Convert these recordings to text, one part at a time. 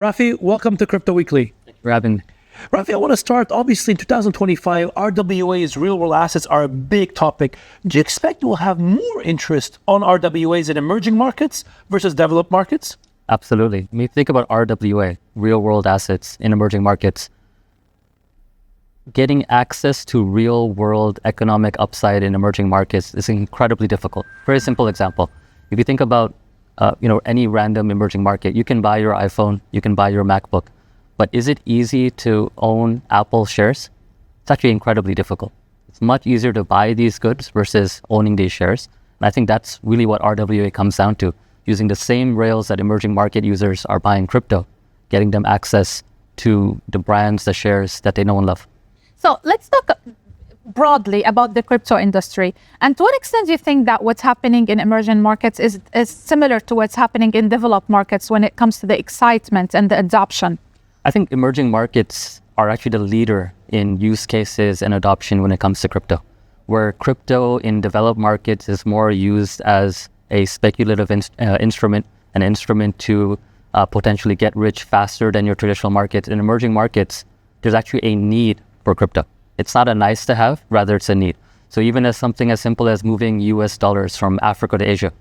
Raafi, welcome to Crypto Weekly. Thank you for having me. Raafi, I want to start, obviously in 2025, RWAs, real world assets, are a big topic. Do you expect we'll have more interest on RWAs in emerging markets versus developed markets? Absolutely. When you think about RWA, real world assets in emerging markets, getting access to real world economic upside in emerging markets is incredibly difficult. Very simple example. If you think about any random emerging market, you can buy your iPhone, you can buy your MacBook, but is it easy to own Apple shares? It's actually incredibly difficult. It's much easier to buy these goods versus owning these shares. And I think that's really what RWA comes down to, using the same rails that emerging market users are buying crypto, getting them access to the brands, the shares that they know and love. So let's talk broadly about the crypto industry. And to what extent do you think that what's happening in emerging markets is similar to what's happening in developed markets when it comes to the excitement and the adoption? I think emerging markets are actually the leader in use cases and adoption when it comes to crypto, where crypto in developed markets is more used as a speculative instrument, an instrument to potentially get rich faster than your traditional markets. In emerging markets, there's actually a need for crypto. It's not a nice to have, rather it's a need. So even as something as simple as moving US dollars from Africa to Asia,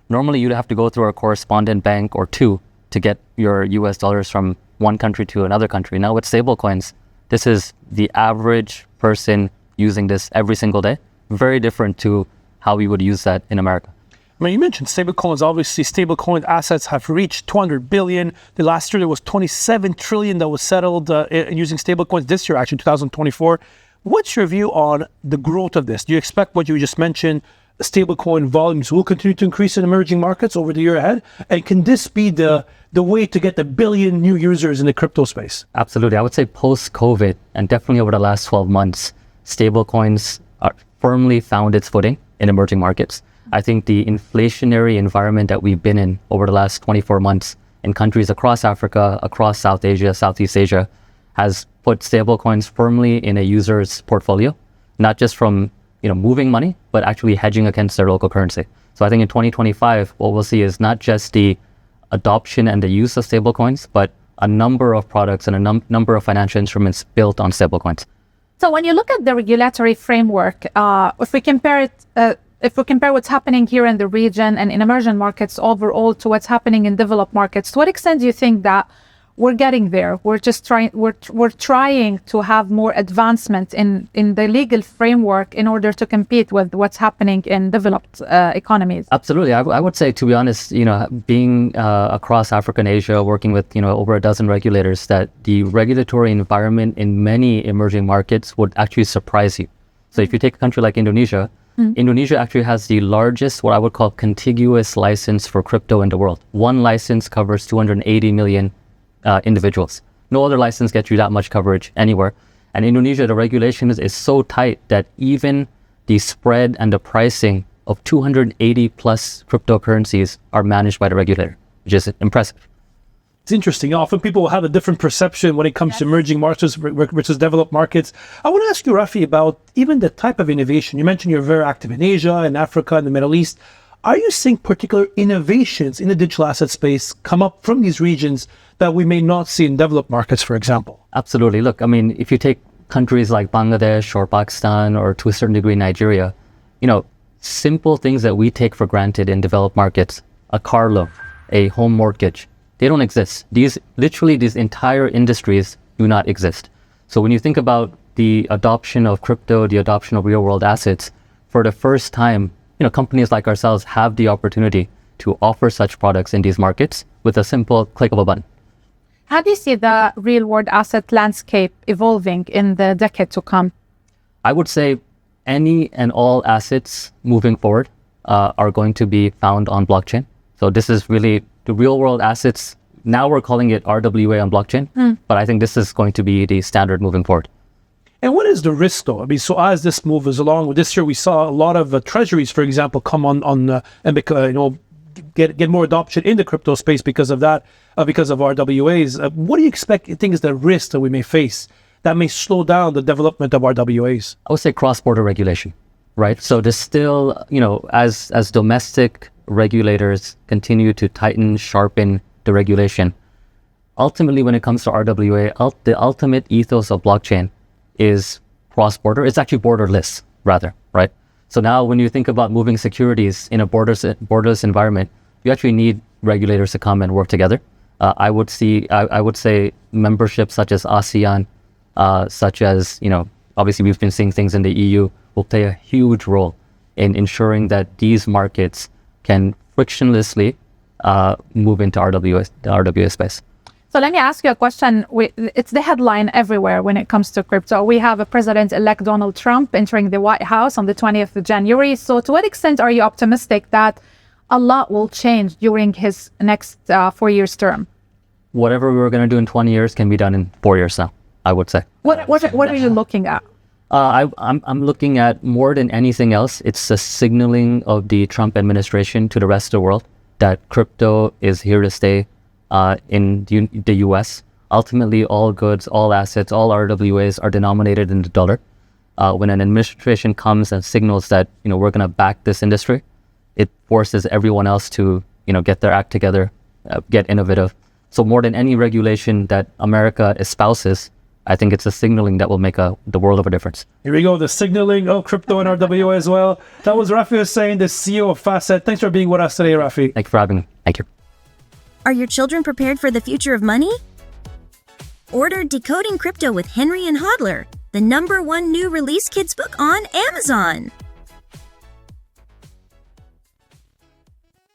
normally you'd have to go through a correspondent bank or two to get your US dollars from one country to another country. Now with stablecoins, this is the average person using this every single day. Very different to how we would use that in America. I mean, you mentioned stablecoins. Obviously, stablecoin assets have reached 200 billion. The last year, there was 27 trillion that was settled using stablecoins. This year, actually, 2024. What's your view on the growth of this? Do you expect what you just mentioned, stablecoin volumes will continue to increase in emerging markets over the year ahead? And can this be the way to get the billion new users in the crypto space? Absolutely. I would say post-COVID, and definitely over the last 12 months, stablecoins are firmly found its footing in emerging markets. I think the inflationary environment that we've been in over the last 24 months in countries across Africa, across South Asia, Southeast Asia, has put stablecoins firmly in a user's portfolio, not just from moving money, but actually hedging against their local currency. So I think in 2025, what we'll see is not just the adoption and the use of stablecoins, but a number of products and a number of financial instruments built on stablecoins. So when you look at the regulatory framework, if we compare what's happening here in the region and in emerging markets overall to what's happening in developed markets, to what extent do you think that we're getting there? We're trying to have more advancement in the legal framework in order to compete with what's happening in developed economies. Absolutely. I would say, to be honest, being across Africa and Asia, working with over a dozen regulators, that the regulatory environment in many emerging markets would actually surprise you. So if you take a country like Indonesia, Indonesia actually has the largest, what I would call, contiguous license for crypto in the world. One license covers 280 million individuals. No other license gets you that much coverage anywhere. And Indonesia, the regulation is so tight that even the spread and the pricing of 280 plus cryptocurrencies are managed by the regulator, which is impressive. It's interesting. Often people will have a different perception when it comes to emerging markets versus developed markets. I want to ask you, Raafi, about even the type of innovation. You mentioned you're very active in Asia and Africa and the Middle East. Are you seeing particular innovations in the digital asset space come up from these regions that we may not see in developed markets, for example? Absolutely. Look, I mean, if you take countries like Bangladesh or Pakistan or to a certain degree Nigeria, simple things that we take for granted in developed markets, a car loan, a home mortgage, they don't exist. These entire industries do not exist. So when you think about the adoption of crypto, the adoption of real world assets, for the first time, companies like ourselves have the opportunity to offer such products in these markets with a simple click of a button. How do you see the real world asset landscape evolving in the decade to come? I would say any and all assets moving forward are going to be found on blockchain. So this is really the real world assets. Now we're calling it RWA on blockchain, but I think this is going to be the standard moving forward. And what is the risk, though? I mean, so as this moves along, this year we saw a lot of treasuries, for example, come on and get more adoption in the crypto space because of that, because of RWAs. What do you think is the risk that we may face that may slow down the development of RWAs? I would say cross-border regulation, right? So there's still, as domestic regulators continue to tighten, sharpen the regulation, ultimately, when it comes to RWA, the ultimate ethos of blockchain is cross-border. It's actually borderless, rather, right? So now when you think about moving securities in a borderless environment, you actually need regulators to come and work together. I would say membership such as ASEAN, such as, obviously we've been seeing things in the EU, will play a huge role in ensuring that these markets can frictionlessly move into the RWA space. So let me ask you a question. It's the headline everywhere when it comes to crypto. We have a President-elect Donald Trump entering the White House on the 20th of January. So to what extent are you optimistic that a lot will change during his next 4 years term? Whatever we were going to do in 20 years can be done in 4 years now, I would say. What are you looking at? I'm looking at, more than anything else, it's the signaling of the Trump administration to the rest of the world that crypto is here to stay in the US. Ultimately, all goods, all assets, all RWAs are denominated in the dollar. When an administration comes and signals that we're going to back this industry, it forces everyone else to get their act together, get innovative. So more than any regulation that America espouses, I think it's a signaling that will make the world of a difference. Here we go, the signaling of crypto and RWA as well. That was Raafi Hossain, the CEO of Fasset. Thanks for being with us today, Raafi. Thank you for having me. Thank you. Are your children prepared for the future of money? Order Decoding Crypto with Henri and Hodler, the #1 new release kids book on Amazon.